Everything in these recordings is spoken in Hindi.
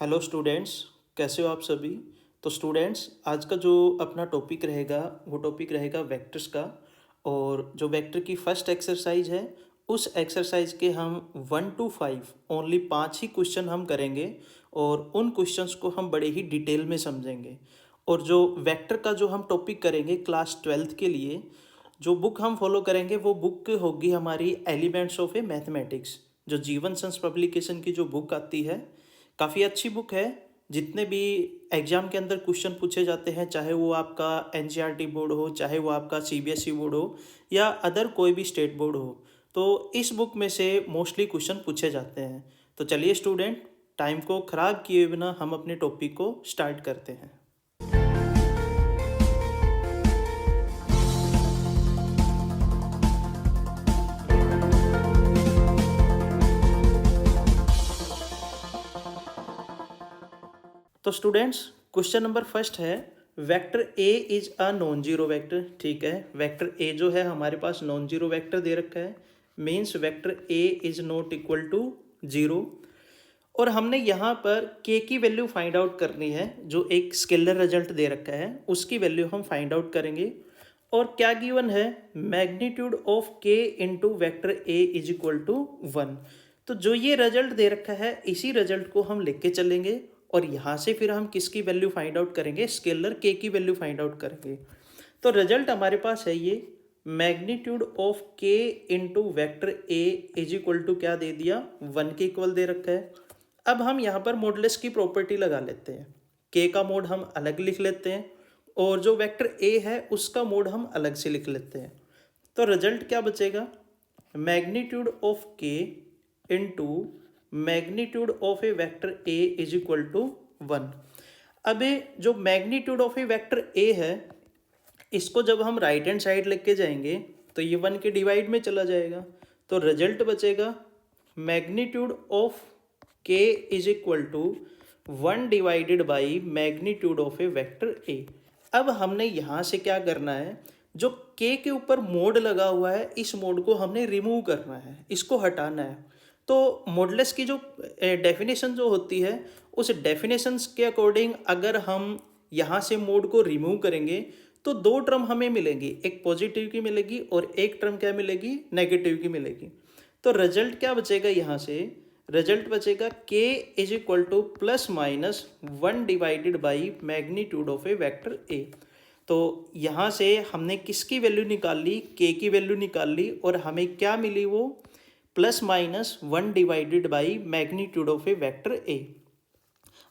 हेलो स्टूडेंट्स, कैसे हो आप सभी। तो स्टूडेंट्स, आज का जो अपना टॉपिक रहेगा वो टॉपिक रहेगा वेक्टर्स का। और जो वेक्टर की फर्स्ट एक्सरसाइज है उस एक्सरसाइज के हम 1 to 5 ओनली 5 ही क्वेश्चन हम करेंगे। और उन क्वेश्चंस को हम बड़े ही डिटेल में समझेंगे। और जो वेक्टर का जो हम टॉपिक करेंगे क्लास 12th के लिए, जो बुक हम फॉलो करेंगे वो बुक होगी हमारी एलिमेंट्स ऑफ ए मैथमेटिक्स, जो जीवन संस पब्लिकेशन की जो बुक आती है। काफ़ी अच्छी बुक है। जितने भी एग्ज़ाम के अंदर क्वेश्चन पूछे जाते हैं, चाहे वो आपका एनसीईआरटी बोर्ड हो, चाहे वो आपका सीबीएसई बोर्ड हो या अदर कोई भी स्टेट बोर्ड हो, तो इस बुक में से मोस्टली क्वेश्चन पूछे जाते हैं। तो चलिए स्टूडेंट, टाइम को ख़राब किए बिना हम अपने टॉपिक को स्टार्ट करते हैं। तो स्टूडेंट्स, क्वेश्चन नंबर फर्स्ट है, vector A is a non zero vector. ठीक है, वेक्टर ए जो है हमारे पास नॉन जीरो वेक्टर दे रखा है, means vector A is not equal to zero. और हमने यहाँ पर के की वैल्यू फाइंड आउट करनी है, जो एक स्केलर रिजल्ट दे रखा है उसकी वैल्यू हम फाइंड आउट करेंगे। और क्या गिवन है, magnitude of K into vector A is equal to 1। तो जो ये रिजल्ट दे रखा है इसी रिजल्ट को हम लिख के चलेंगे और यहाँ से फिर हम किसकी वैल्यू फाइंड आउट करेंगे, स्केलर के की वैल्यू फाइंड आउट करेंगे। तो रिजल्ट हमारे पास है ये, magnitude of K into vector A is equal to क्या दे दिया, 1 के इक्वल दे रखा है। अब हम यहाँ पर मॉडुलस की प्रॉपर्टी लगा लेते हैं। के का मोड हम अलग लिख लेते हैं और जो वेक्टर ए है उसका मोड हम अलग से लिख लेते हैं। तो रिजल्ट क्या बचेगा, magnitude of K into magnitude of A vector A is equal to 1। अब ये जो magnitude of A vector A है इसको जब हम राइट हैंड साइड लेके जाएंगे तो ये 1 के डिवाइड में चला जाएगा। तो रिजल्ट बचेगा magnitude of K is equal to 1 divided by magnitude of A vector A. अब हमने यहाँ से क्या करना है, जो के ऊपर मोड लगा हुआ है इस मोड को हमने रिमूव करना है, इसको हटाना है। तो मॉडुलस की जो डेफिनेशन जो होती है उस डेफिनेशंस के अकॉर्डिंग अगर हम यहाँ से मोड को रिमूव करेंगे तो दो टर्म हमें मिलेंगी, एक पॉजिटिव की मिलेगी और एक टर्म क्या मिलेगी, नेगेटिव की मिलेगी। तो रिजल्ट क्या बचेगा, यहाँ से रिजल्ट बचेगा के is equal to plus minus 1 divided by magnitude of A vector A. तो यहाँ से हमने किसकी वैल्यू निकाल ली, के की वैल्यू निकाल ली और हमें क्या मिली, वो plus minus 1 divided by magnitude of A vector A.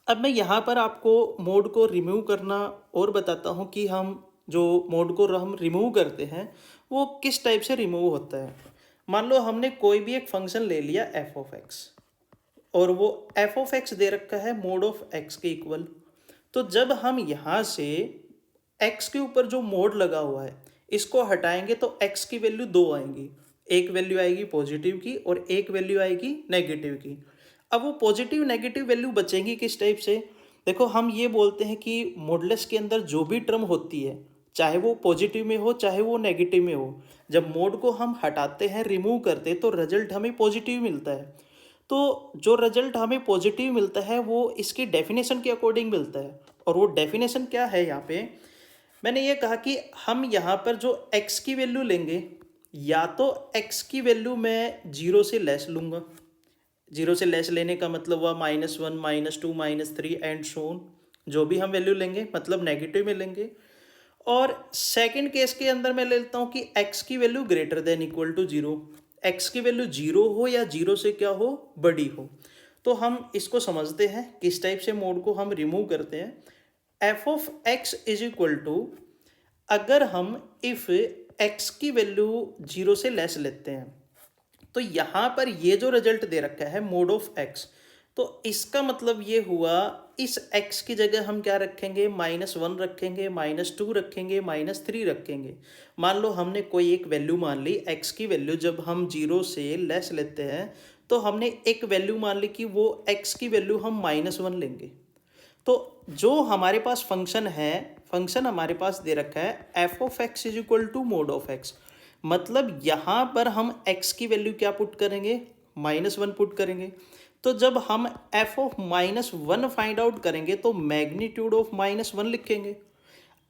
अब मैं यहाँ पर आपको मोड को रिमूव करना और बताता हूँ कि हम जो मोड को हम रिमूव करते हैं वो किस टाइप से रिमूव होता है। मान लो हमने कोई भी एक फंक्शन ले लिया एफ ऑफ एक्स और वो एफ ऑफ एक्स दे रखा है मोड ऑफ एक्स के इक्वल। तो जब हम यहाँ से एक्स के ऊपर जो मोड लगा हुआ है इसको हटाएंगे तो एक्स की वैल्यू 2 आएंगी, एक वैल्यू आएगी पॉजिटिव की और एक वैल्यू आएगी नेगेटिव की। अब वो पॉजिटिव नेगेटिव वैल्यू बचेंगी किस टाइप से, देखो हम ये बोलते हैं कि मॉडुलस के अंदर जो भी टर्म होती है चाहे वो पॉजिटिव में हो चाहे वो नेगेटिव में हो, जब मोड को हम हटाते हैं रिमूव करते हैं तो रिजल्ट हमें पॉजिटिव मिलता है। तो जो रिजल्ट हमें पॉजिटिव मिलता है वो इसकी डेफिनेशन के अकॉर्डिंग मिलता है। और वो डेफिनेशन क्या है, यहाँ पे मैंने ये कहा कि हम यहाँ पर जो x की वैल्यू लेंगे या तो x की वैल्यू मैं 0 से लेस लूँगा, 0 से लेस लेने का मतलब हुआ -1 -2 -3 एंड सो ऑन, जो भी हम वैल्यू लेंगे मतलब नेगेटिव में लेंगे। और सेकंड केस के अंदर मैं ले लेता हूँ कि x की value greater than equal to 0, x की वैल्यू 0 हो या 0 से क्या हो, बड़ी हो। तो हम इसको समझते हैं किस टाइप से मोड को हम रिमूव करते हैं। F of X is equal to, अगर हम इफ एक्स की वैल्यू 0 से लेस लेते हैं तो यहाँ पर ये जो रिजल्ट दे रखा है मोड ऑफ एक्स, तो इसका मतलब ये हुआ इस x की जगह हम क्या रखेंगे, -1 रखेंगे, -2 रखेंगे, -3 रखेंगे। मान लो हमने कोई एक वैल्यू मान ली, x की वैल्यू जब हम 0 से लेस लेते हैं तो हमने एक वैल्यू मान ली कि वो x की वैल्यू हम -1 लेंगे। तो जो हमारे पास फंक्शन है, फंक्शन हमारे पास दे रखा है F of X is equal to mod of X, मतलब यहाँ पर हम x की वैल्यू क्या पुट करेंगे, -1 पुट करेंगे। तो जब हम एफ ऑफ -1 फाइंड आउट करेंगे तो मैग्नीट्यूड ऑफ -1 लिखेंगे।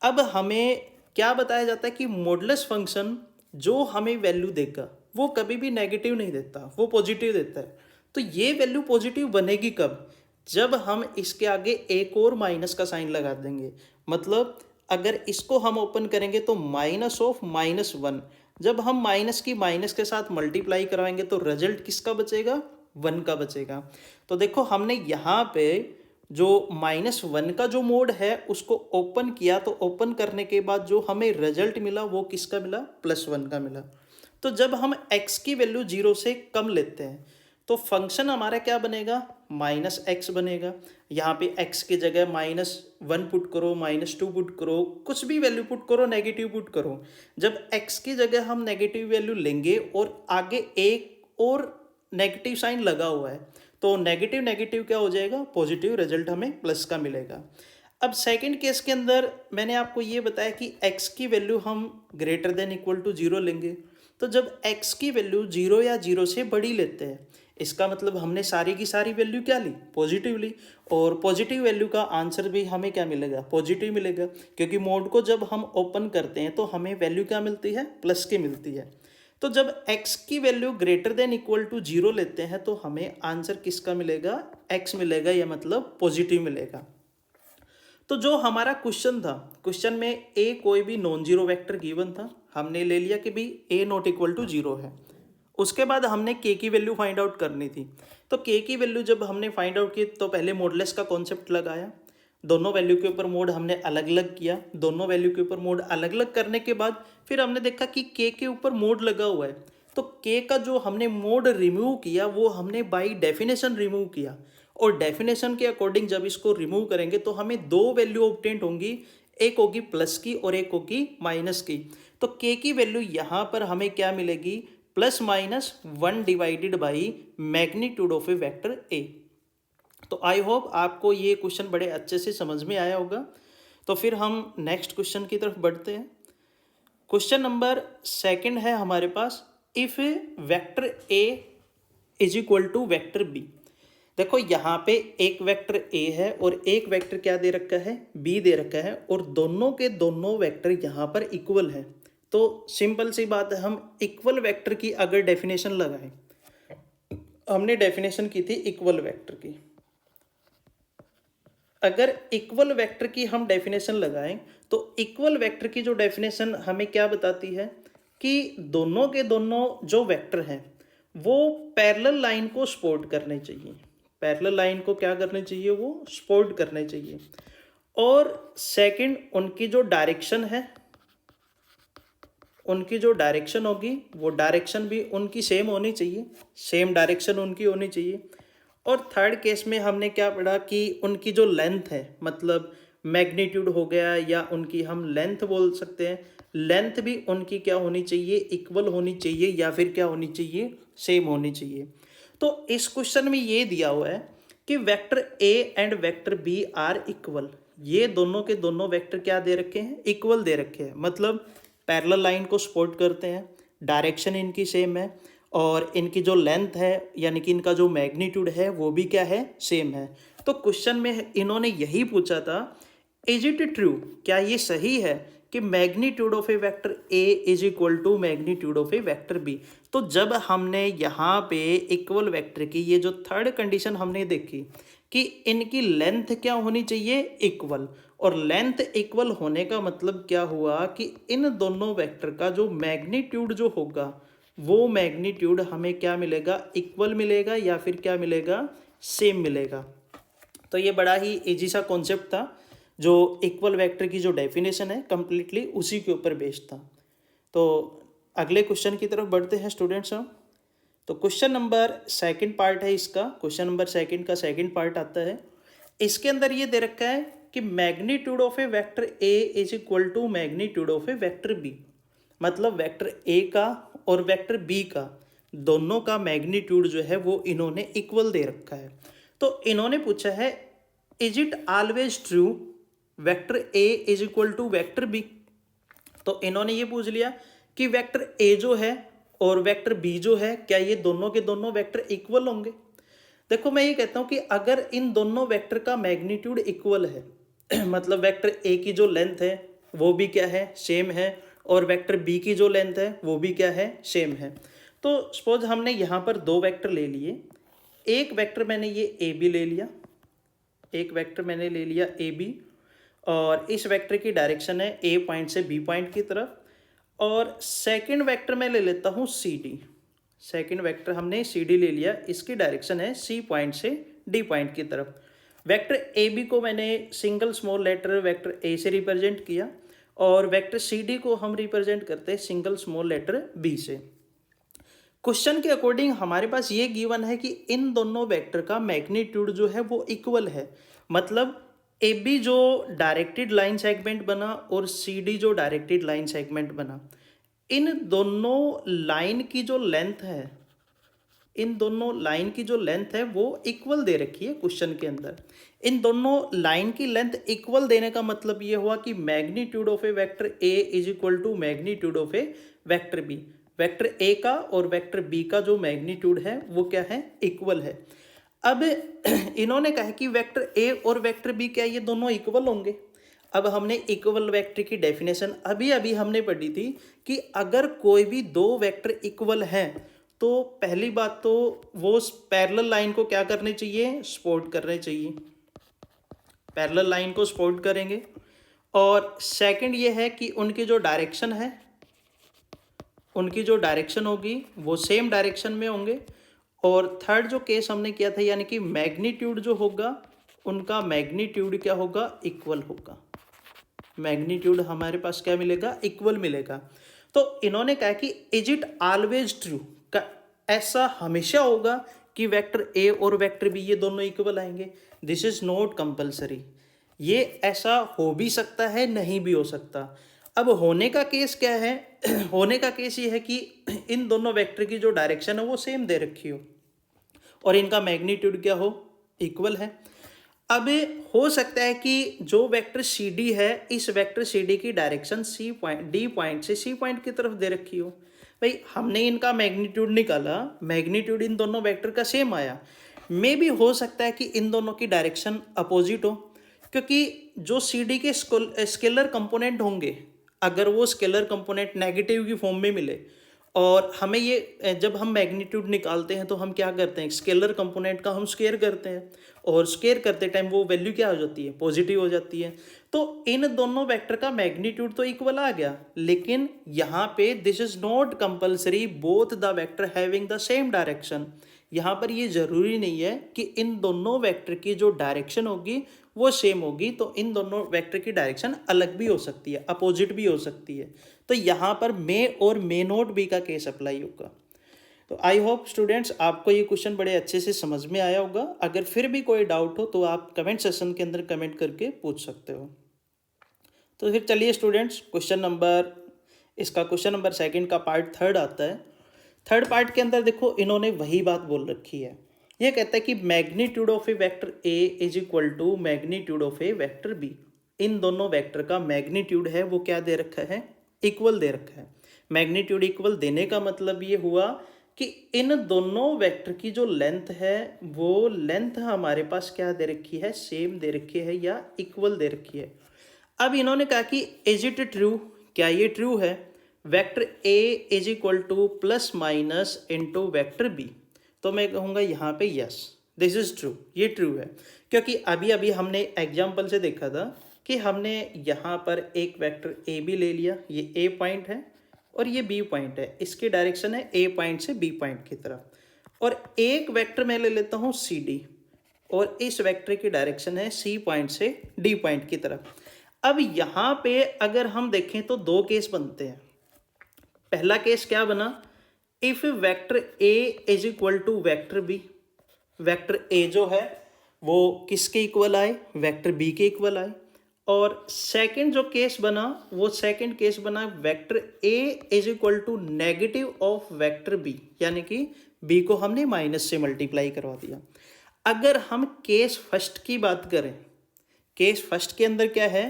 अब हमें क्या बताया जाता है कि मॉडुलस फंक्शन जो हमें वैल्यू देगा वो कभी भी नेगेटिव नहीं देता, वो पॉजिटिव देता है। तो ये वैल्यू पॉजिटिव बनेगी कब? जब हम इसके आगे एक और माइनस का साइन लगा देंगे। मतलब अगर इसको हम ओपन करेंगे तो -(-1), जब हम माइनस की माइनस के साथ मल्टीप्लाई करवाएंगे तो रिजल्ट किसका बचेगा? 1 का बचेगा। तो देखो हमने यहाँ पे जो -1 का जो मोड है उसको ओपन किया, तो ओपन करने के बाद जो हमें रिजल्ट मिला वो किसका मिला? +1 का मिला। तो जब हम x की वैल्यू 0 से कम लेते हैं तो फंक्शन हमारा क्या बनेगा? -x बनेगा। यहाँ पे x की जगह -1 पुट करो, -2 पुट करो, कुछ भी वैल्यू पुट करो, नेगेटिव पुट करो। जब x की जगह हम नेगेटिव वैल्यू लेंगे और आगे एक और नेगेटिव साइन लगा हुआ है तो नेगेटिव नेगेटिव क्या हो जाएगा? पॉजिटिव, रिजल्ट हमें प्लस का मिलेगा। अब सेकंड केस के अंदर मैंने आपको ये बताया कि x की वैल्यू हम >= 0 लेंगे। तो जब x की वैल्यू 0 या 0 से बड़ी लेते हैं इसका मतलब हमने सारी की सारी वैल्यू क्या ली? पॉजिटिव ली। और पॉजिटिव वैल्यू का आंसर भी हमें क्या मिलेगा? पॉजिटिव मिलेगा, क्योंकि मोड को जब हम ओपन करते हैं तो हमें वैल्यू क्या मिलती है? प्लस की मिलती है। तो जब x की वैल्यू >= 0 लेते हैं तो हमें आंसर किसका मिलेगा? x मिलेगा, या मतलब पॉजिटिव मिलेगा। तो जो हमारा क्वेश्चन था, क्वेश्चन में a कोई भी नॉन जीरो वेक्टर गिवन था, हमने ले लिया कि भी a ≠ 0 है। उसके बाद हमने k की वैल्यू फाइंड आउट करनी थी। तो k की वैल्यू जब हमने फाइंड आउट की तो पहले मॉडुलस का कॉन्सेप्ट लगाया, दोनों वैल्यू के ऊपर मोड हमने अलग अलग किया, दोनों वैल्यू के ऊपर मोड अलग अलग करने के बाद फिर हमने देखा कि k के ऊपर मोड लगा हुआ है, तो k का जो हमने मोड रिमूव किया वो हमने बाय डेफिनेशन रिमूव किया। और डेफिनेशन के अकॉर्डिंग जब इसको रिमूव करेंगे तो हमें दो वैल्यू ऑब्टेंट होंगी, एक होगी प्लस की और एक होगी माइनस की। तो k की वैल्यू यहाँ पर हमें क्या मिलेगी? +-1 divided by magnitude of A vector a। तो आई होप आपको ये क्वेश्चन बड़े अच्छे से समझ में आया होगा। तो फिर हम नेक्स्ट क्वेश्चन की तरफ बढ़ते हैं। क्वेश्चन नंबर 2 है हमारे पास, if vector a = vector b। देखो यहाँ पे एक वेक्टर a है और एक वेक्टर क्या दे रखा है? b दे रखा है, और दोनों के दोनों वेक्टर यहाँ पर इक्वल है। तो सिंपल सी बात है, हम इक्वल वेक्टर की अगर डेफिनेशन लगाएं, हमने डेफिनेशन की थी इक्वल वेक्टर की। अगर इक्वल वेक्टर की हम डेफिनेशन लगाएं तो इक्वल वेक्टर की जो डेफिनेशन हमें क्या बताती है कि दोनों के दोनों जो वेक्टर हैं वो पैरेलल लाइन को सपोर्ट करने चाहिए। पैरेलल लाइन को क्या करने चाहिए? वो सपोर्ट करने चाहिए। और सेकंड, उनकी जो डायरेक्शन है, उनकी जो डायरेक्शन होगी वो डायरेक्शन भी उनकी सेम होनी चाहिए, सेम डायरेक्शन उनकी होनी चाहिए। और थर्ड केस में हमने क्या पढ़ा कि उनकी जो लेंथ है, मतलब मैग्नीट्यूड हो गया या उनकी हम लेंथ बोल सकते हैं, लेंथ भी उनकी क्या होनी चाहिए? इक्वल होनी चाहिए, या फिर क्या होनी चाहिए? सेम होनी चाहिए। तो इस क्वेश्चन में ये दिया हुआ है कि vector a and vector b are equal. ये दोनों के दोनों वेक्टर क्या दे रखे हैं? इक्वल दे रखे हैं, मतलब पैरेलल लाइन को सपोर्ट करते हैं, डायरेक्शन इनकी सेम है, और इनकी जो लेंथ है यानी कि इनका जो मैग्नीट्यूड है वो भी क्या है? सेम है। तो क्वेश्चन में इन्होंने यही पूछा था, इज इट ट्रू, क्या ये सही है कि magnitude of A vector a = magnitude of A vector b। तो जब हमने यहाँ पे इक्वल वेक्टर की ये जो थर्ड कंडीशन हमने देखी कि इनकी लेंथ क्या होनी चाहिए? इक्वल। और लेंथ इक्वल होने का मतलब क्या हुआ कि इन दोनों वेक्टर का जो मैग्नीट्यूड जो होगा वो मैग्नीट्यूड हमें क्या मिलेगा? इक्वल मिलेगा, या फिर क्या मिलेगा? सेम मिलेगा। तो ये बड़ा ही इजी सा कॉन्सेप्ट था, जो इक्वल वेक्टर की जो डेफिनेशन है कंप्लीटली उसी के ऊपर बेस्ड था। तो अगले क्वेश्चन की तरफ बढ़ते हैं स्टूडेंट्स हम। तो क्वेश्चन नंबर 2 पार्ट है इसका, क्वेश्चन नंबर 2 का सेकंड पार्ट आता है। इसके अंदर ये दे रखा है कि magnitude of A vector a = magnitude of A vector b। मतलब वेक्टर a का और वेक्टर b का दोनों का मैग्नीट्यूड जो है वो इन्होंने इक्वल दे रखा है। तो इन्होंने पूछा है, is it always true vector a = vector b। तो इन्होंने ये पूछ लिया कि वेक्टर a जो है और वेक्टर b जो है, क्या ये दोनों के दोनों वेक्टर इक्वल होंगे? देखो मैं ये कहता हूँ कि अगर इन दोनों वेक्टर का मैग्नीट्यूड इक्वल है मतलब वेक्टर ए की जो लेंथ है वो भी क्या है, सेम है, और वेक्टर बी की जो लेंथ है वो भी क्या है, सेम है। तो सपोज हमने यहाँ पर दो वेक्टर ले लिए, एक वेक्टर मैंने ये ए बी ले लिया, एक वेक्टर मैंने ले लिया ए बी, और इस वेक्टर की डायरेक्शन है ए पॉइंट से बी पॉइंट की तरफ, और सेकंड वेक्टर मैं ले लेता हूँ सी डी। सेकंड वेक्टर हमने सी डी ले लिया, इसकी डायरेक्शन है सी पॉइंट से डी पॉइंट की तरफ। वेक्टर ए बी को मैंने single small letter vector A से रिप्रेजेंट किया, और वेक्टर सी डी को हम रिप्रेजेंट करते हैं सिंगल स्मॉल लेटर बी से। क्वेश्चन के अकॉर्डिंग हमारे पास ये गिवन है कि इन दोनों वेक्टर का मैग्नीट्यूड जो है वो इक्वल है। मतलब ए बी जो डायरेक्टेड लाइन सेगमेंट बना और सी डी जो डायरेक्टेड लाइन सेगमेंट बना, इन दोनों लाइन की जो लेंथ है, इन दोनों लाइन की जो लेंथ है वो इक्वल दे रखी है क्वेश्चन के अंदर। इन दोनों लाइन की लेंथ इक्वल देने का मतलब ये हुआ कि magnitude of A vector A is equal to magnitude of A vector B. Vector A का और वेक्टर बी का जो मैग्नीट्यूड है वो क्या है, इक्वल है। अब इन्होंने कहा कि वेक्टर ए और वेक्टर बी क्या ये दोनों इक्वल होंगे। अब हमने इक्वल वेक्टर की डेफिनेशन अभी अभी हमने पढ़ी थी कि अगर कोई भी दो वेक्टर इक्वल हैं तो पहली बात तो वो पैरेलल लाइन को क्या करनी चाहिए, सपोर्ट करने चाहिए, पैरेलल लाइन को सपोर्ट करेंगे। और सेकंड ये है कि उनकी जो डायरेक्शन है, उनकी जो डायरेक्शन होगी वो सेम डायरेक्शन में होंगे। और थर्ड जो केस हमने किया था यानी कि मैग्नीट्यूड जो होगा उनका मैग्नीट्यूड क्या होगा, इक्वल होगा। मैग्नीट्यूड हमारे पास क्या मिलेगा, इक्वल मिलेगा। तो इन्होंने कहा कि इज इट ऑलवेज ट्रू, का ऐसा हमेशा होगा कि वेक्टर ए और वेक्टर बी ये दोनों इक्वल आएंगे। दिस इज नॉट कंपल्सरी, ये ऐसा हो भी सकता है नहीं भी हो सकता। अब होने का केस क्या है होने का केस ये है कि इन दोनों वेक्टर की जो डायरेक्शन है वो सेम दे रखी हो और इनका मैग्नीट्यूड क्या हो, इक्वल है। अब हो सकता है कि जो वेक्टर सी डी है, इस वेक्टर सी डी की direction C point D point से सी पॉइंट की तरफ दे रखी हो। भाई हमने इनका मैग्नीट्यूड निकाला, मैग्नीट्यूड इन दोनों वेक्टर का सेम आया। मे भी हो सकता है कि इन दोनों की डायरेक्शन अपोजिट हो, क्योंकि जो सी डी के स्केलर कंपोनेंट होंगे, अगर वो स्केलर कंपोनेंट नेगेटिव की फॉर्म में मिले, और हमें ये जब हम मैग्नीट्यूड निकालते हैं तो हम क्या करते हैं, स्केलर कंपोनेंट का हम स्क्वायर करते हैं, और स्क्वायर करते टाइम वो वैल्यू क्या हो जाती है, पॉजिटिव हो जाती है। तो इन दोनों वेक्टर का मैग्नीट्यूड तो इक्वल आ गया, लेकिन यहाँ पे this is not compulsory both the vector having the same direction. यहाँ पर ये जरूरी नहीं है कि इन दोनों वेक्टर की जो डायरेक्शन होगी वो सेम होगी, तो इन दोनों वेक्टर की डायरेक्शन अलग भी हो सकती है, अपोजिट भी हो सकती है। तो यहाँ पर मे और मे नॉट बी का केस अप्लाई होगा। तो आई होप स्टूडेंट्स आपको ये क्वेश्चन बड़े अच्छे से समझ में आया होगा। अगर फिर भी कोई डाउट हो तो आप कमेंट सेशन के अंदर कमेंट करके पूछ सकते हो। तो फिर चलिए स्टूडेंट्स, क्वेश्चन नंबर सेकंड का पार्ट थर्ड आता है। थर्ड पार्ट के अंदर देखो इन्होंने वही बात बोल रखी है। ये कहता है कि magnitude of A vector A is equal to magnitude of A vector B. इन दोनों वेक्टर का मैग्नीट्यूड है वो क्या दे रखा है, इक्वल दे रखा है। मैग्नीट्यूड इक्वल देने का मतलब ये हुआ कि इन दोनों वेक्टर की जो लेंथ है वो लेंथ हमारे पास क्या दे रखी है, सेम दे रखी है या इक्वल दे रखी है। अब इन्होंने कहा कि इज इट ट्रू, क्या ये ट्रू है, vector A is equal to plus minus into vector B. तो मैं कहूँगा यहाँ पे यस दिस इज ट्रू, ये ट्रू है। क्योंकि अभी अभी हमने एग्जाम्पल से देखा था कि हमने यहाँ पर एक वेक्टर ए बी ले लिया, ये ए पॉइंट है और ये बी पॉइंट है, इसकी डायरेक्शन है ए पॉइंट से बी पॉइंट की तरफ। और एक वेक्टर मैं ले लेता हूँ सी डी, और इस वेक्टर की डायरेक्शन है सी पॉइंट से डी पॉइंट की तरफ। अब यहाँ पे अगर हम देखें तो दो केस बनते हैं। पहला केस क्या बना, if vector A is equal to vector B, vector A जो है वो किसके इक्वल आए, वेक्टर बी के इक्वल आए। और सेकंड जो केस बना वो सेकंड केस बना vector A is equal to negative of vector B, यानी कि बी को हमने माइनस से मल्टीप्लाई करवा दिया। अगर हम केस फर्स्ट की बात करें, केस फर्स्ट के अंदर क्या है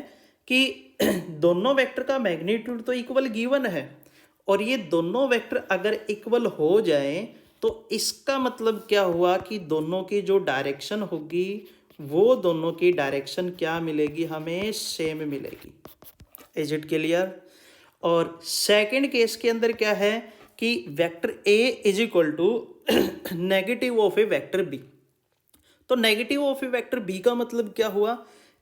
कि दोनों वेक्टर का मैग्नीट्यूड तो इक्वल गिवन है, और ये दोनों वेक्टर अगर इक्वल हो जाएं तो इसका मतलब क्या हुआ कि दोनों की जो डायरेक्शन होगी वो दोनों की डायरेक्शन क्या मिलेगी, हमें सेम मिलेगी। Is it clear? और सेकंड केस के अंदर क्या है कि vector A is equal to negative of A vector B. तो negative of A vector B का मतलब क्या हुआ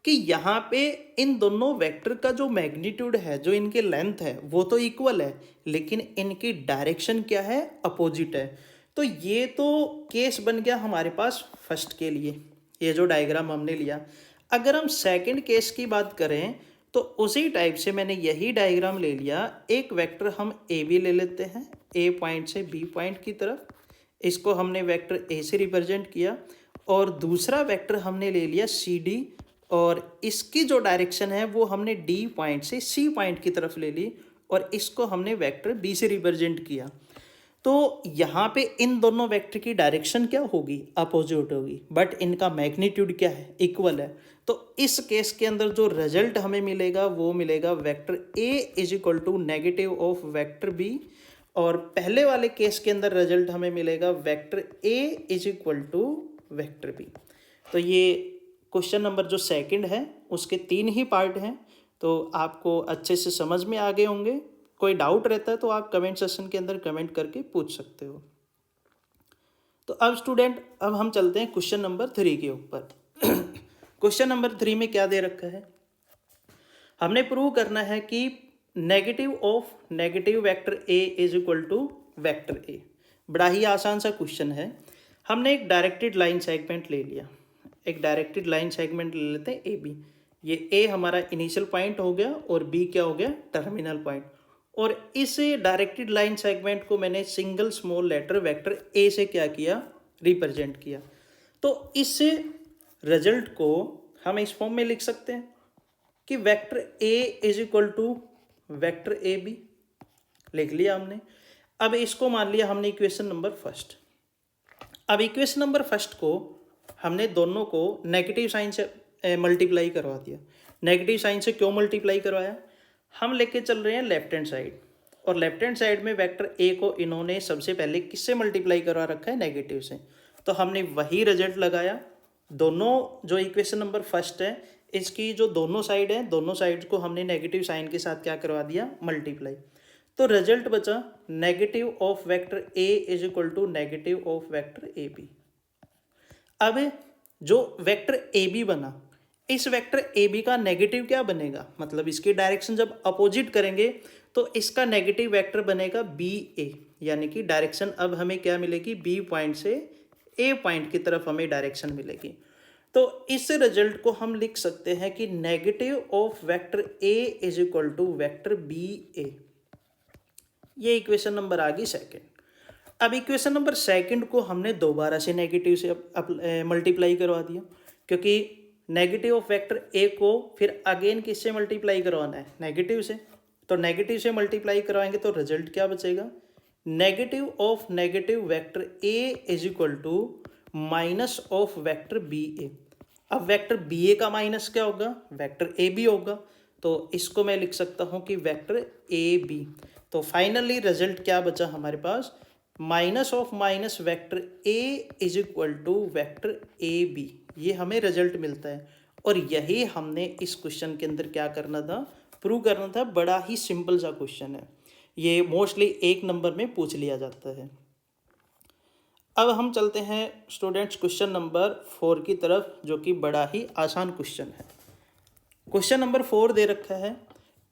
कि यहाँ पे इन दोनों वेक्टर का जो मैग्नीट्यूड है, जो इनके लेंथ है, वो तो इक्वल है, लेकिन इनकी डायरेक्शन क्या है, अपोजिट है। तो ये तो केस बन गया हमारे पास फर्स्ट के लिए, ये जो डायग्राम हमने लिया। अगर हम सेकंड केस की बात करें तो उसी टाइप से मैंने यही डायग्राम ले लिया। एक वेक्टर हम ए बी ले लेते हैं, ए पॉइंट से बी पॉइंट की तरफ, इसको हमने वेक्टर ए से रिप्रेजेंट किया, और दूसरा वेक्टर हमने ले लिया सी डी, और इसकी जो डायरेक्शन है वो हमने डी पॉइंट से सी पॉइंट की तरफ ले ली, और इसको हमने वेक्टर बी से रिप्रेजेंट किया। तो यहाँ पे इन दोनों वेक्टर की डायरेक्शन क्या होगी, अपोजिट होगी, बट इनका मैग्नीट्यूड क्या है, इक्वल है। तो इस केस के अंदर जो रिजल्ट हमें मिलेगा वो मिलेगा vector A is equal to negative of vector B, और पहले वाले केस के अंदर रिजल्ट हमें मिलेगा vector A is equal to vector B. तो ये क्वेश्चन नंबर जो सेकंड है उसके 3 ही पार्ट हैं, तो आपको अच्छे से समझ में आ गए होंगे। कोई डाउट रहता है तो आप कमेंट सेक्शन के अंदर कमेंट करके पूछ सकते हो। तो अब स्टूडेंट, अब हम चलते हैं क्वेश्चन नंबर 3 के ऊपर। क्वेश्चन नंबर 3 में क्या दे रखा है, हमने प्रूव करना है कि negative of negative vector A is equal to vector A. बड़ा ही आसान सा क्वेश्चन है। हमने एक डायरेक्टेड लाइन सेगमेंट ले लिया, एक डायरेक्टेड लाइन सेगमेंट ले लेते हैं ए बी। ये ए हमारा इनिशियल पॉइंट हो गया और बी क्या हो गया, टर्मिनल पॉइंट। और इस डायरेक्टेड लाइन सेगमेंट को मैंने single small letter vector A से क्या किया, रिप्रेजेंट किया। तो इस रिजल्ट को हम इस फॉर्म में लिख सकते हैं कि vector A is equal to vector A B, लिख लिया हमने। अब इसको मान लिया हमने इक्वेशन नंबर फर्स्ट। अब इक्वेशन नंबर फर्स्ट को हमने दोनों को नेगेटिव साइन से मल्टीप्लाई करवा दिया। नेगेटिव साइन से क्यों मल्टीप्लाई करवाया, हम लेके चल रहे हैं लेफ्ट हैंड साइड, और लेफ्ट हैंड साइड में वेक्टर ए को इन्होंने सबसे पहले किससे मल्टीप्लाई करवा रखा है, नेगेटिव से। तो हमने वही रिजल्ट लगाया। दोनों जो इक्वेशन नंबर फर्स्ट है इसकी जो दोनों साइड है, दोनों साइड को हमने नेगेटिव साइन के साथ क्या करवा दिया, मल्टीप्लाई। तो रिजल्ट बचा negative of vector A is equal to negative of vector A B. अब जो वेक्टर ए बी बना, इस वेक्टर ए बी का नेगेटिव क्या बनेगा, मतलब इसकी डायरेक्शन जब अपोजिट करेंगे तो इसका नेगेटिव वेक्टर बनेगा बी ए, यानी कि डायरेक्शन अब हमें क्या मिलेगी, बी पॉइंट से ए पॉइंट की तरफ हमें डायरेक्शन मिलेगी। तो इस रिजल्ट को हम लिख सकते हैं कि negative of vector A is equal to vector B A. ये इक्वेशन नंबर आ गई सेकेंड। अब इक्वेशन नंबर सेकंड को हमने दोबारा से नेगेटिव से मल्टीप्लाई करवा दिया, क्योंकि नेगेटिव ऑफ वेक्टर ए को फिर अगेन किससे मल्टीप्लाई करवाना है, नेगेटिव से। तो नेगेटिव से मल्टीप्लाई करवाएंगे तो रिजल्ट क्या बचेगा, negative of negative vector A is equal to minus of vector B A. अब वेक्टर बी ए का माइनस क्या होगा, वेक्टर ए बी होगा। तो इसको मैं लिख सकता हूँ कि वेक्टर ए बी। तो फाइनली रिजल्ट क्या बचा हमारे पास, minus of minus vector A is equal to vector A B. ये हमें रिजल्ट मिलता है, और यही हमने इस क्वेश्चन के अंदर क्या करना था, प्रूव करना था। बड़ा ही सिंपल सा क्वेश्चन है, ये मोस्टली 1 नंबर में पूछ लिया जाता है। अब हम चलते हैं स्टूडेंट्स क्वेश्चन नंबर 4 की तरफ, जो कि बड़ा ही आसान क्वेश्चन है। क्वेश्चन नंबर 4 दे रखा है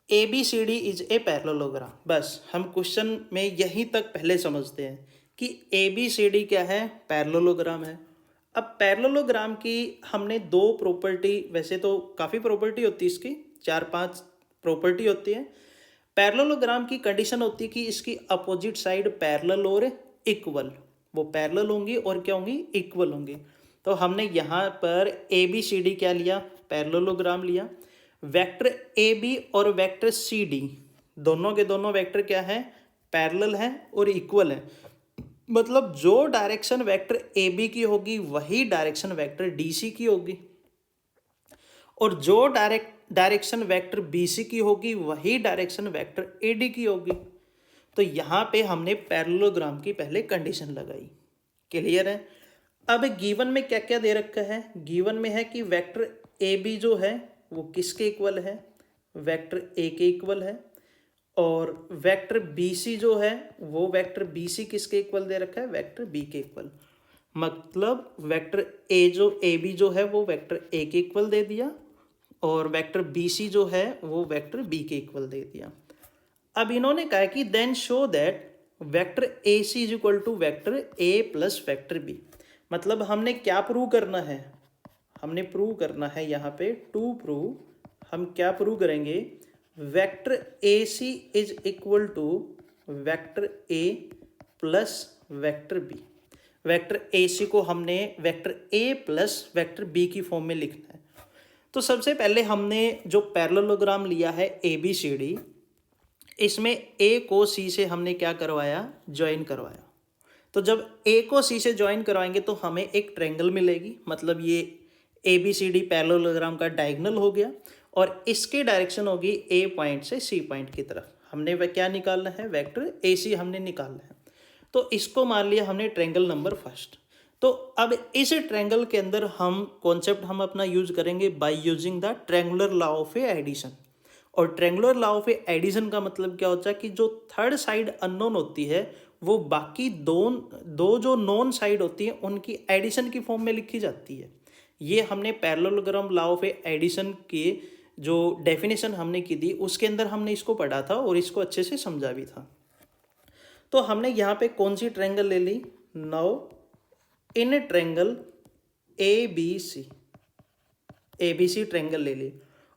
A B C D is a parallelogram. बस हम क्वेश्चन में यहीं तक पहले समझते हैं कि ए बी सी डी क्या है, पैरेललोग्राम है। अब पैरेललोग्राम की हमने 2 प्रॉपर्टी, वैसे तो काफ़ी प्रॉपर्टी होती है इसकी, 4-5 प्रॉपर्टी होती है। पैरेललोग्राम की कंडीशन होती है कि इसकी अपोजिट साइड पैरेलल और इक्वल, वो पैरेलल होंगी और क्या होंगी, इक्वल होंगी। तो हमने यहाँ पर ए बी सी डी क्या लिया, पैरेललोग्राम लिया। वेक्टर ए बी और वेक्टर सी डी दोनों के दोनों वेक्टर क्या है, पैरेलल है और इक्वल है। मतलब जो डायरेक्शन वेक्टर ए बी की होगी वही डायरेक्शन वेक्टर डी सी की होगी, और जो डायरेक्शन वेक्टर बी सी की होगी वही डायरेक्शन वेक्टर ए डी की होगी। तो यहाँ पे हमने पैरेललोग्राम की पहले कंडीशन लगाई। क्लियर है। अब गिवन में क्या क्या दे रखा है, गिवन में है कि वेक्टर ए बी जो है वो किसके इक्वल है, वेक्टर ए के इक्वल है, और वेक्टर बी सी जो है वो वेक्टर बी सी किसके इक्वल दे रखा है, वेक्टर बी के इक्वल। मतलब वेक्टर ए जो ए बी जो है वो वेक्टर ए के इक्वल दे दिया, और वेक्टर बी सी जो है वो वेक्टर बी के इक्वल दे दिया। अब इन्होंने कहा कि then show that vector A C is equal to vector A plus vector B. मतलब हमने क्या प्रूव करना है, हमने प्रूव करना है यहाँ पे टू प्रूव, हम क्या प्रूव करेंगे, vector A C is equal to vector A plus vector B. Vector A C को हमने vector A plus vector B की फॉर्म में लिखना है। तो सबसे पहले हमने जो पैरेललोग्राम लिया है ए बी सी डी, इसमें ए को सी से हमने क्या करवाया, ज्वाइन करवाया। तो जब ए को सी से ज्वाइन करवाएंगे तो हमें एक ट्रायंगल मिलेगी, मतलब ये A B C D parallelogram का डायगोनल हो गया, और इसकी डायरेक्शन होगी ए पॉइंट से सी पॉइंट की तरफ। हमने वह क्या निकालना है, वेक्टर ए सी हमने निकालना है। तो इसको मान लिया हमने ट्रायंगल नंबर फर्स्ट। तो अब इस ट्रायंगल के अंदर हम कॉन्सेप्ट हम अपना यूज करेंगे by using the triangular law of addition. और ट्रायंगुलर लॉ ऑफ एडिशन का मतलब क्या होता है कि जो थर्ड साइड अननोन होती है वो बाकी दो जो नॉन साइड होती है उनकी एडिशन की फॉर्म में लिखी जाती है। ये हमने पैरेललोग्राम लॉ ऑफ एडिशन के जो डेफिनेशन हमने की थी उसके अंदर हमने इसको पढ़ा था और इसको अच्छे से समझा भी था। तो हमने यहाँ पे कौन सी ट्रायंगल ले ली, now in triangle A B C triangle ले ली,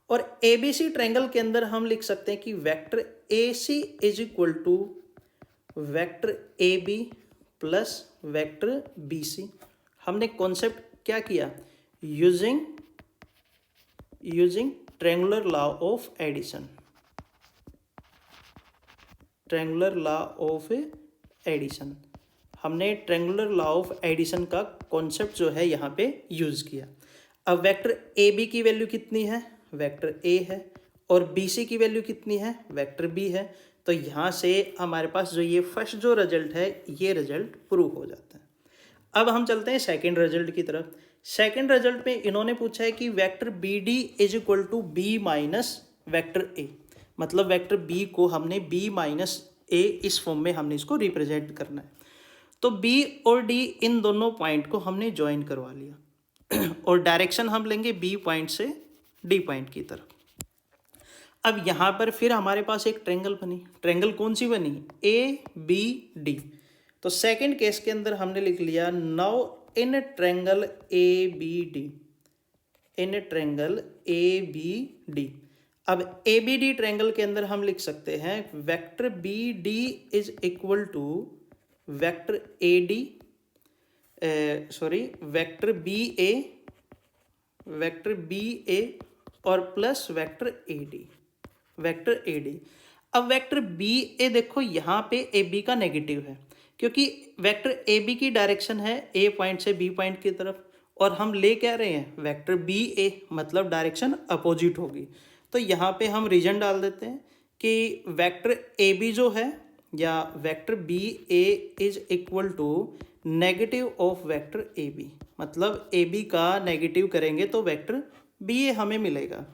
और ए बी सी ट्रायंगल के अंदर हम लिख सकते हैं कि vector A C is equal to vector A B plus vector B C. हमने कॉन्सेप्ट क्या किया, using triangular law of addition, triangular law of addition. हमने ट्रायंगुलर लॉ ऑफ एडिशन का कॉन्सेप्ट जो है यहाँ पे यूज किया। अब वेक्टर ए बी की वैल्यू कितनी है, वेक्टर ए है, और बी सी की वैल्यू कितनी है, वेक्टर बी है। तो यहाँ से हमारे पास जो ये फर्स्ट जो रिजल्ट है ये रिजल्ट प्रूव हो जाता है। अब हम चलते हैं सेकंड रिजल्ट की तरफ। सेकंड रिजल्ट में इन्होंने पूछा है कि vector B D is equal to B minus vector A. मतलब वेक्टर बी को हमने बी माइनस ए इस फॉर्म में हमने इसको रिप्रेजेंट करना है। तो बी और डी इन दोनों पॉइंट को हमने ज्वाइन करवा लिया और डायरेक्शन हम लेंगे बी पॉइंट से डी पॉइंट की तरफ। अब यहाँ पर फिर हमारे पास एक ट्रायंगल बनी, ट्रायंगल कौन सी बनी, ए बी डी। तो सेकंड केस के अंदर हमने लिख लिया now in triangle A B D, in triangle A B D. अब ए बी डी ट्रायंगल के अंदर हम लिख सकते हैं vector B D is equal to vector A D, sorry vector B A और plus vector A D, vector A D. अब वेक्टर बी ए देखो यहाँ पे ए बी का नेगेटिव है, क्योंकि वेक्टर ए बी की डायरेक्शन है ए पॉइंट से बी पॉइंट की तरफ, और हम ले क्या रहे हैं वेक्टर बी ए, मतलब डायरेक्शन अपोजिट होगी। तो यहाँ पे हम रीजन डाल देते हैं कि वेक्टर ए बी जो है या vector B A is equal to negative of vector A B. मतलब ए बी का नेगेटिव करेंगे तो वेक्टर बी ए हमें मिलेगा।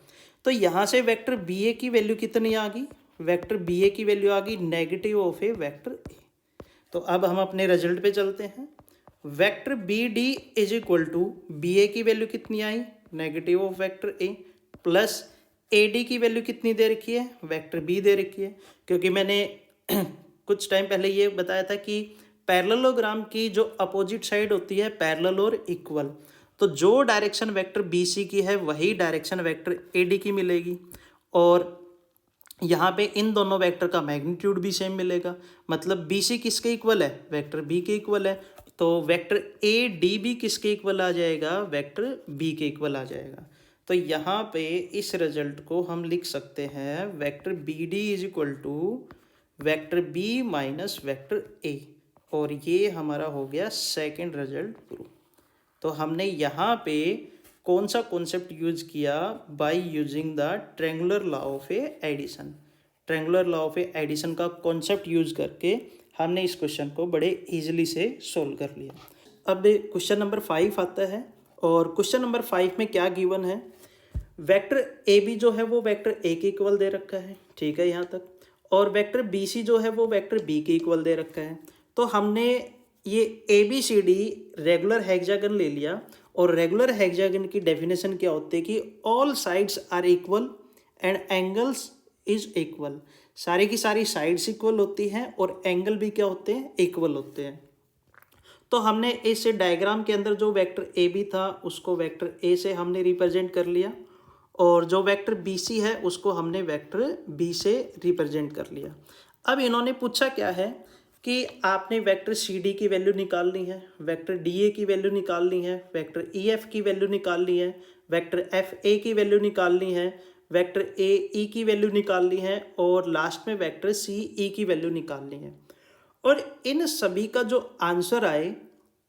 तो यहाँ से वेक्टर बी ए की वैल्यू कितनी आ गई, वेक्टर बी ए की वैल्यू आ गई negative of A vector A. तो अब हम अपने रिजल्ट पे चलते हैं। Vector B D is equal to B A की वैल्यू कितनी आई, negative of vector A, plus A D की वैल्यू कितनी दे रखी है, वेक्टर बी दे रखी है। क्योंकि मैंने कुछ टाइम पहले ये बताया था कि पैरेललोग्राम की जो अपोजिट साइड होती है पैरेलल और इक्वल, तो जो डायरेक्शन वेक्टर बी सी की है वही डायरेक्शन वेक्टर ए डी की मिलेगी, और यहाँ पे इन दोनों वेक्टर का मैग्नीट्यूड भी सेम मिलेगा। मतलब बी सी किसके इक्वल है, वेक्टर बी के इक्वल है। तो वेक्टर ए डी भी किसके इक्वल आ जाएगा, वेक्टर बी के इक्वल आ जाएगा। तो यहाँ पे इस रिजल्ट को हम लिख सकते हैं vector B D is equal to vector B minus vector A, और ये हमारा हो गया सेकंड रिजल्ट प्रूव। तो हमने यहाँ पे कौन सा कॉन्सेप्ट यूज किया, by using the triangular law of addition. Triangular law of addition का कॉन्सेप्ट यूज करके हमने इस क्वेश्चन को बड़े इजीली से सोल्व कर लिया। अब क्वेश्चन नंबर 5 आता है और क्वेश्चन नंबर 5 में क्या गिवन है, वेक्टर ए बी जो है वो वेक्टर ए के इक्वल दे रखा है, ठीक है यहाँ तक, और वेक्टर बी सी जो है वो वेक्टर बी के इक्वल दे रखा है। तो हमने ये A B C D regular hexagon ले लिया और रेगुलर हेक्सागन की डेफिनेशन क्या होती है कि all sides are equal and angles is equal. सारी की सारी साइड्स इक्वल होती हैं और एंगल भी क्या होते हैं, इक्वल होते हैं। तो हमने इस डायग्राम के अंदर जो वेक्टर ए बी था उसको वेक्टर ए से हमने रिप्रेजेंट कर लिया और जो वेक्टर बी सी है उसको हमने वेक्टर बी से रिप्रेजेंट कर लिया। अब इन्होंने पूछा क्या है कि आपने वेक्टर सी डी की वैल्यू निकालनी है, वेक्टर डी ए की वैल्यू निकालनी है, वेक्टर ई एफ की वैल्यू निकालनी है, वेक्टर एफ ए की वैल्यू निकालनी है, वेक्टर ए ई की वैल्यू निकालनी है और लास्ट में वेक्टर सी ई की वैल्यू निकालनी है। और इन सभी का जो आंसर आए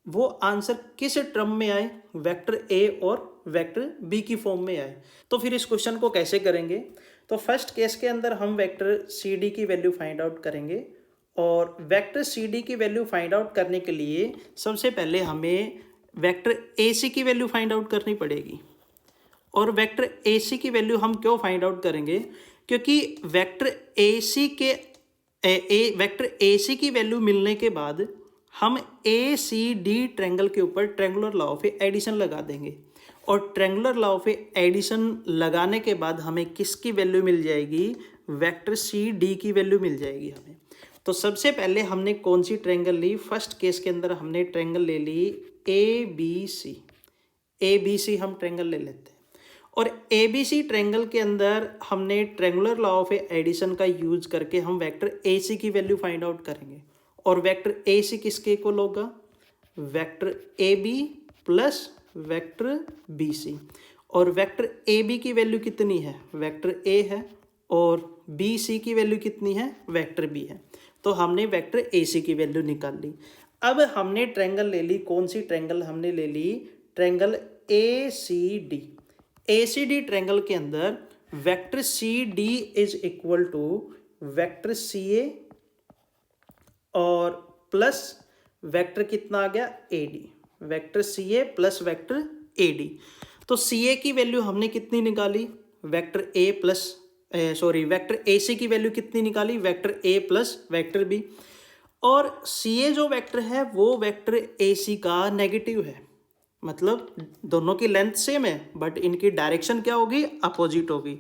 वो आंसर किस टर्म में आए, वेक्टर ए और वेक्टर बी की फॉर्म में आए। तो फिर इस क्वेश्चन को कैसे करेंगे, तो फर्स्ट केस के अंदर हम वेक्टर सी डी की वैल्यू फाइंड आउट करेंगे और वेक्टर सी डी की वैल्यू फाइंड आउट करने के लिए सबसे पहले हमें वेक्टर ए सी की वैल्यू फाइंड आउट करनी पड़ेगी। और वेक्टर ए सी की वैल्यू हम क्यों फाइंड आउट करेंगे, क्योंकि वेक्टर ए सी के वेक्टर ए सी की वैल्यू मिलने के बाद हम ए सी डी ट्रायंगल के ऊपर ट्रायंगुलर लॉ ऑफ एडिशन लगा देंगे और ट्रायंगुलर लॉ ऑफ एडिशन लगाने के बाद हमें किसकी वैल्यू मिल जाएगी, वेक्टर सी डी की वैल्यू मिल जाएगी हमें। तो सबसे पहले हमने कौन सी ट्रायंगल ली, फर्स्ट केस के अंदर हमने ट्रायंगल ले ली ए बी सी हम ट्रायंगल ले लेते हैं और ए बी सी ट्रायंगल के अंदर हमने ट्रायंगुलर लॉ ऑफ एडिशन का यूज करके हम वेक्टर ए सी की वैल्यू फाइंड आउट करेंगे और वेक्टर ए सी किसके इक्वल होगा, vector A B plus vector B C. और वेक्टर ए बी की वैल्यू कितनी है, वेक्टर ए है और बी सी की वैल्यू कितनी है, वेक्टर बी है। तो हमने वेक्टर ए सी की वैल्यू निकाल ली। अब हमने ट्रायंगल ले ली, कौन सी ट्रायंगल हमने ले ली, triangle A C D. A C D triangle के अंदर vector C D is equal to vector C A और प्लस वेक्टर कितना आ गया, A D, vector C A plus vector A D. तो सी ए की वैल्यू हमने कितनी निकाली, vector A plus vector A C की वैल्यू कितनी निकाली, vector A plus vector B. और सी ए जो वेक्टर है वो वेक्टर ए सी का नेगेटिव है, मतलब दोनों की लेंथ सेम है बट इनकी डायरेक्शन क्या होगी, अपोजिट होगी।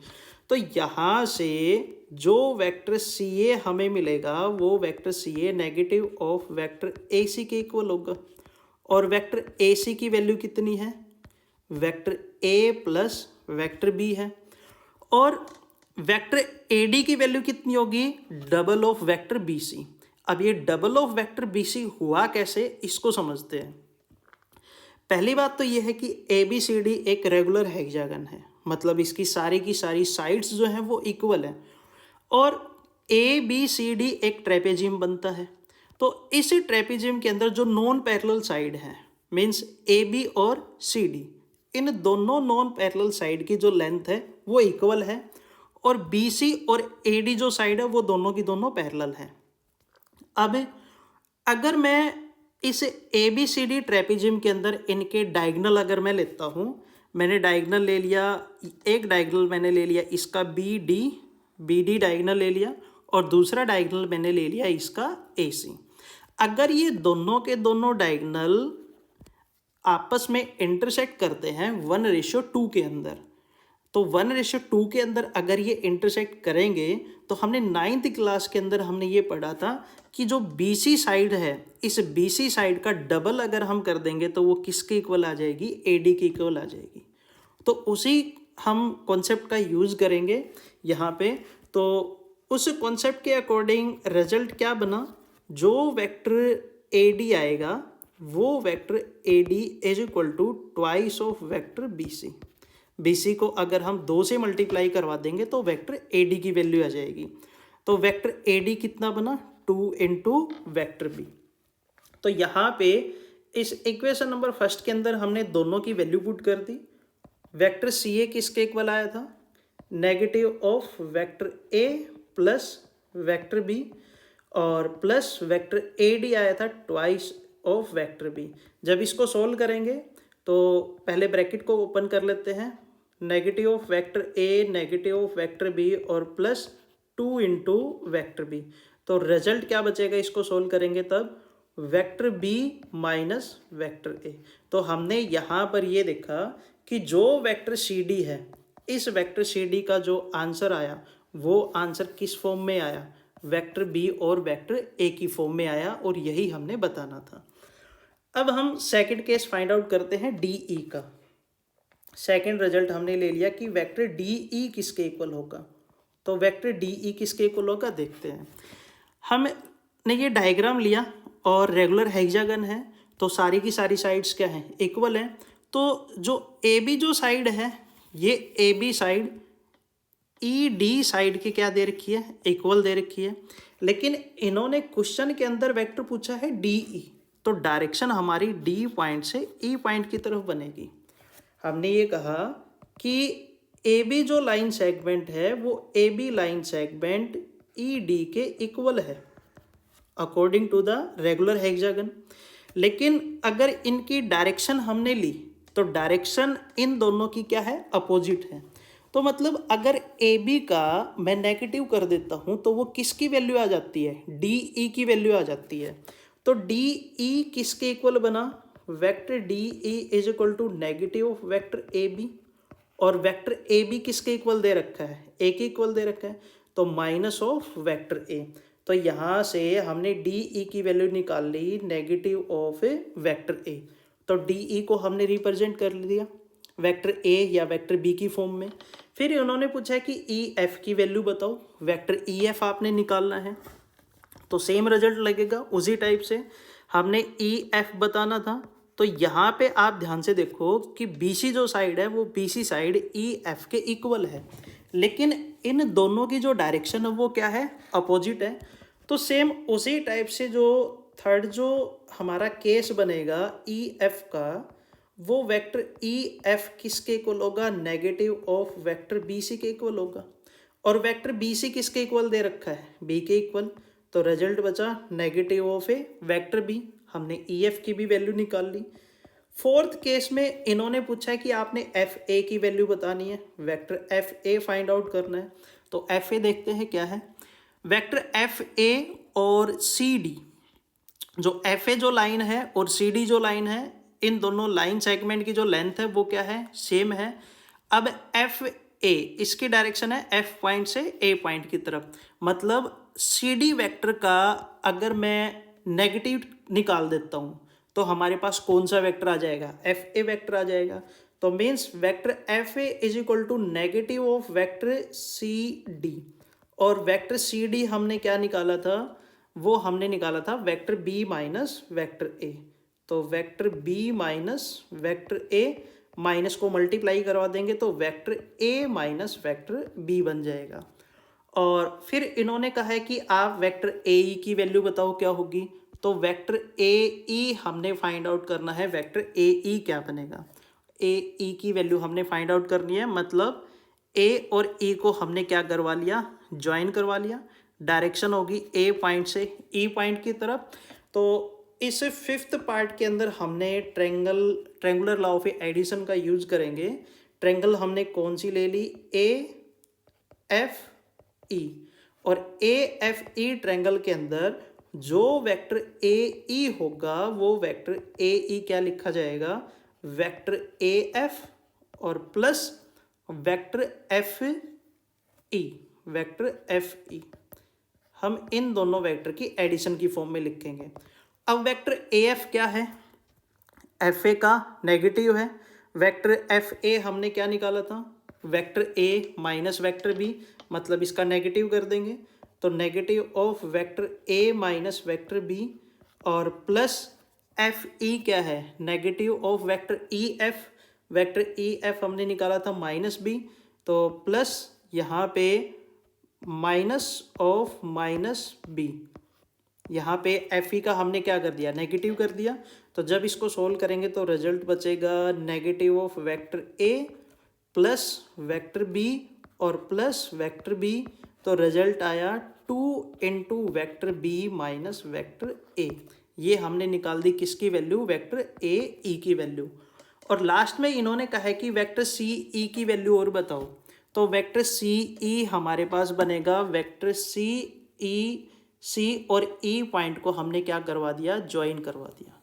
तो यहाँ से जो वेक्टर सी ए हमें मिलेगा वो vector C A negative of vector A C के इक्वल होगा। और वेक्टर ए सी की वैल्यू कितनी है, vector A plus vector B है। और वेक्टर ए डी की वैल्यू कितनी होगी, double of vector B C. अब ये double of vector B C हुआ कैसे, इसको समझते हैं। पहली बात तो ये है कि ए बी सी डी एक रेगुलर हेक्सागन है, मतलब इसकी सारी की सारी साइड्स जो हैं वो इक्वल है और ए बी सी डी एक ट्रेपेजियम बनता है। तो इस ट्रेपेजियम के अंदर जो नॉन पैरेलल साइड है मीन्स ए बी और सी डी, इन दोनों नॉन पैरेलल साइड की जो लेंथ है वो इक्वल है और बी सी और ए डी जो साइड है वो दोनों की दोनों पैरेलल हैं। अब अगर मैं इस A B C D trapezium के अंदर इनके डायगोनल अगर मैं लेता हूँ, मैंने डायगोनल ले लिया, एक डायगोनल मैंने ले लिया इसका बी डी डायगोनल ले लिया और दूसरा डायगोनल मैंने ले लिया इसका ए सी। अगर ये दोनों के दोनों डायगोनल आपस में इंटरसेक्ट करते हैं 1:2 के अंदर, तो 1:2 के अंदर अगर ये इंटरसेक्ट करेंगे तो हमने 9th क्लास के अंदर हमने ये पढ़ा था कि जो BC साइड है इस BC साइड का डबल अगर हम कर देंगे तो वो किसके इक्वल आ जाएगी, AD के इक्वल आ जाएगी। तो उसी हम कॉन्सेप्ट का यूज़ करेंगे यहाँ पे। तो उस कॉन्सेप्ट के अकॉर्डिंग रिजल्ट क्या बना, जो वेक्टर AD आएगा वो vector AD is equal to twice of vector BC। BC को अगर हम 2 से मल्टीप्लाई करवा देंगे तो वेक्टर AD की वैल्यू आ जाएगी। तो वेक्टर AD कितना बना, 2 इंटू वेक्टर B। तो यहाँ पे इस इक्वेशन नंबर फर्स्ट के अंदर हमने दोनों की वैल्यू पुट कर दी। वेक्टर CA किसके इक्वल आया था, negative of vector A plus vector B और प्लस वेक्टर ए डी आया था ट्वाइस ऑफ वेक्टर बी। जब इसको सोल्व करेंगे तो पहले ब्रैकेट को ओपन कर लेते हैं, negative of vector A negative of vector B और प्लस 2 इंटू वेक्टर बी। तो रिजल्ट क्या बचेगा इसको सोल्व करेंगे तब, vector B minus vector A. तो हमने यहाँ पर ये देखा कि जो वेक्टर सी डी है, इस वेक्टर सी डी का जो आंसर आया वो आंसर किस फॉर्म में आया, वेक्टर बी और वेक्टर ए की फॉर्म में आया, और यही हमने बताना था। अब हम सेकंड केस फाइंड आउट करते हैं डी ई का। सेकंड रिजल्ट हमने ले लिया कि वेक्टर डी ई किसके इक्वल होगा। तो वेक्टर डी ई किसके इक्वल होगा देखते हैं। हमने ये डायग्राम लिया और रेगुलर हेक्सागन है, तो सारी की सारी साइड्स क्या हैं, इक्वल हैं। तो जो ए बी जो साइड है, ये A B side E D side की क्या दे रखी है, इक्वल दे रखी है। लेकिन इन्होंने क्वेश्चन के अंदर वेक्टर पूछा है डी ई, तो डायरेक्शन हमारी डी पॉइंट से ई पॉइंट की तरफ बनेगी। हमने ये कहा कि ए बी जो लाइन सेगमेंट है वो A B line segment E D के इक्वल है according to the regular hexagon. लेकिन अगर इनकी डायरेक्शन हमने ली तो डायरेक्शन इन दोनों की क्या है, अपोजिट है। तो मतलब अगर ए बी का मैं नेगेटिव कर देता हूँ तो वो किसकी वैल्यू आ जाती है, डी ई की वैल्यू आ जाती है। तो डी ई किसके इक्वल बना, vector D E is equal to negative of vector A B, और वेक्टर ए बी किसके इक्वल दे रखा है, ए के इक्वल दे रखा है, तो माइनस ऑफ वेक्टर ए। तो यहाँ से हमने डी ई की वैल्यू निकाल ली नेगेटिव ऑफ वेक्टर ए। तो डी ई को हमने रिप्रेजेंट कर दिया वेक्टर ए या वेक्टर बी की फॉर्म में। फिर उन्होंने पूछा कि ई एफ की वैल्यू बताओ, वेक्टर ई एफ आपने निकालना है। तो सेम रिजल्ट लगेगा, उसी टाइप से हमने ई एफ बताना था। तो यहाँ पे आप ध्यान से देखो कि बी सी जो साइड है वो B C side E F के इक्वल है, लेकिन इन दोनों की जो डायरेक्शन है वो क्या है, अपोजिट है। तो सेम उसी टाइप से जो थर्ड जो हमारा केस बनेगा ई एफ का, वो वेक्टर ई एफ किसके इक्वल होगा, negative of vector B C के इक्वल होगा। और वेक्टर बी सी किसके इक्वल दे रखा है, बी के इक्वल। तो रिजल्ट बचा negative of A vector B. हमने ई एफ की भी वैल्यू निकाल ली। फोर्थ केस में इन्होंने पूछा है कि आपने एफ ए की वैल्यू बतानी है, वेक्टर एफ ए फाइंड आउट करना है। तो एफ ए देखते हैं क्या है, वेक्टर एफ ए और सी डी, जो एफ ए जो लाइन है और सी डी जो लाइन है, इन दोनों लाइन सेगमेंट की जो लेंथ है वो क्या है, सेम है। अब एफ ए इसकी डायरेक्शन है एफ पॉइंट से ए पॉइंट की तरफ, मतलब सी डी वेक्टर का अगर मैं नेगेटिव निकाल देता हूँ तो हमारे पास कौन सा वेक्टर आ जाएगा, एफ ए वेक्टर आ जाएगा। तो means vector F A is equal to negative of vector C D, और वेक्टर सी डी हमने क्या निकाला था, वो हमने निकाला था vector B minus vector A. तो vector B minus vector A, minus को मल्टीप्लाई करवा देंगे तो vector A minus vector B बन जाएगा। और फिर इन्होंने कहा है कि आप वेक्टर ए ई की वैल्यू बताओ क्या होगी। तो वेक्टर ए ई हमने फाइंड आउट करना है, वेक्टर ए ई क्या बनेगा, ए ई की वैल्यू हमने फाइंड आउट करनी है। मतलब ए और ई को हमने क्या करवा लिया, ज्वाइन करवा लिया। डायरेक्शन होगी ए पॉइंट से ई पॉइंट की तरफ। तो इस फिफ्थ पार्ट के अंदर हमने ट्रेंगुलर लॉ ऑफ एडिशन का यूज करेंगे। ट्रेंगल हमने कौन सी ले ली, ए एफ ई, और ए एफ ई ट्रेंगल के अंदर जो वेक्टर ए ई होगा वो वेक्टर ए ई क्या लिखा जाएगा, वेक्टर ए एफ और plus vector F E, vector F E. हम इन दोनों वेक्टर की एडिशन की फॉर्म में लिखेंगे। अब वेक्टर ए एफ क्या है, एफ ए का नेगेटिव है। वेक्टर एफ ए हमने क्या निकाला था, vector A minus vector B, मतलब इसका नेगेटिव कर देंगे। तो negative of vector A minus vector B और प्लस एफ ई क्या है, negative of vector E F. Vector E F हमने निकाला था माइनस बी, तो प्लस यहाँ पे माइनस ऑफ माइनस बी, यहाँ पे एफ ई का हमने क्या कर दिया, नेगेटिव कर दिया। तो जब इसको सोल्व करेंगे तो रिजल्ट बचेगा negative of vector A plus vector B और प्लस वेक्टर बी तो रिजल्ट आया 2 into vector B minus vector A. ये हमने निकाल दी किसकी वैल्यू, वेक्टर ए ई की वैल्यू। और लास्ट में इन्होंने कहा है कि वेक्टर सी ई की वैल्यू और बताओ। तो वेक्टर सी ई हमारे पास बनेगा वेक्टर सी ई, सी और ई पॉइंट को हमने क्या करवा दिया, ज्वाइन करवा दिया,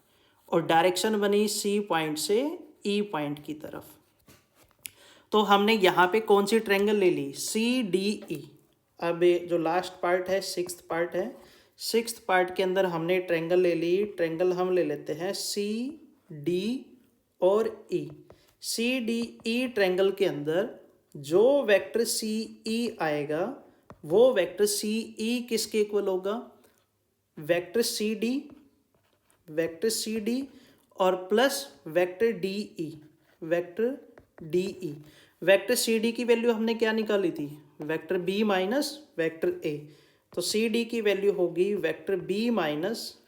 और डायरेक्शन बनी सी पॉइंट से ई पॉइंट की तरफ। तो हमने यहाँ पे कौन सी ट्रायंगल ले ली, सी डी ई। अब जो लास्ट पार्ट है, सिक्स्थ पार्ट है, सिक्स्थ पार्ट के अंदर हमने ट्रायंगल ले ली। ट्रायंगल हम ले लेते हैं सी डी और ई। सी डी ई ट्रायंगल के अंदर जो वेक्टर सी ई आएगा वो वेक्टर सी ई किसके इक्वल होगा, वेक्टर सी डी और plus vector D E, vector D E. Vector C D की वैल्यू हमने क्या निकाली थी, vector B minus vector A. तो सी डी की वैल्यू होगी vector B minus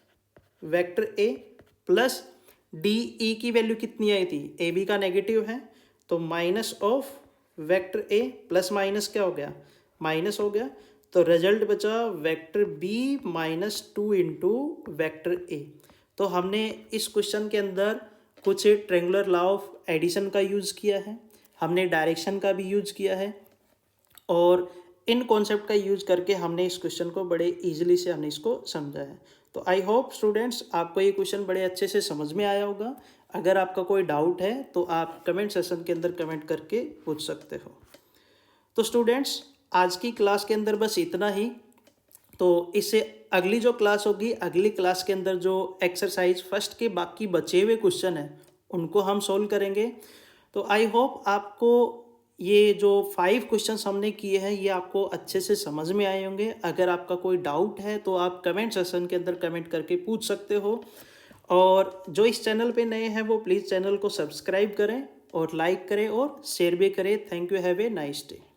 vector A plus D E की वैल्यू कितनी आई थी, ए बी का नेगेटिव है तो minus of vector A, plus minus क्या हो गया, माइनस हो गया। तो रिजल्ट बचा vector B minus 2 into vector A. तो हमने इस क्वेश्चन के अंदर कुछ ट्रायंगुलर लॉ ऑफ एडिशन का यूज़ किया है, हमने डायरेक्शन का भी यूज़ किया है, और इन कॉन्सेप्ट का यूज़ करके हमने इस क्वेश्चन को बड़े इजीली से हमने इसको समझा है। तो आई होप स्टूडेंट्स आपको ये क्वेश्चन बड़े अच्छे से समझ में आया होगा। अगर आपका कोई डाउट है तो आप कमेंट सेशन के अंदर कमेंट करके पूछ सकते हो। तो स्टूडेंट्स आज की क्लास के अंदर बस इतना ही। तो इससे अगली जो क्लास होगी, अगली क्लास के अंदर जो एक्सरसाइज फर्स्ट के बाकी बचे हुए क्वेश्चन हैं उनको हम सोल्व करेंगे। तो आई होप आपको ये जो 5 क्वेश्चंस हमने किए हैं ये आपको अच्छे से समझ में आए होंगे। अगर आपका कोई डाउट है तो आप कमेंट सेशन के अंदर कमेंट करके पूछ सकते हो। और जो इस चैनल पे नए हैं वो प्लीज़ चैनल को सब्सक्राइब करें और लाइक करें और शेयर भी करें। Thank you, have a nice day.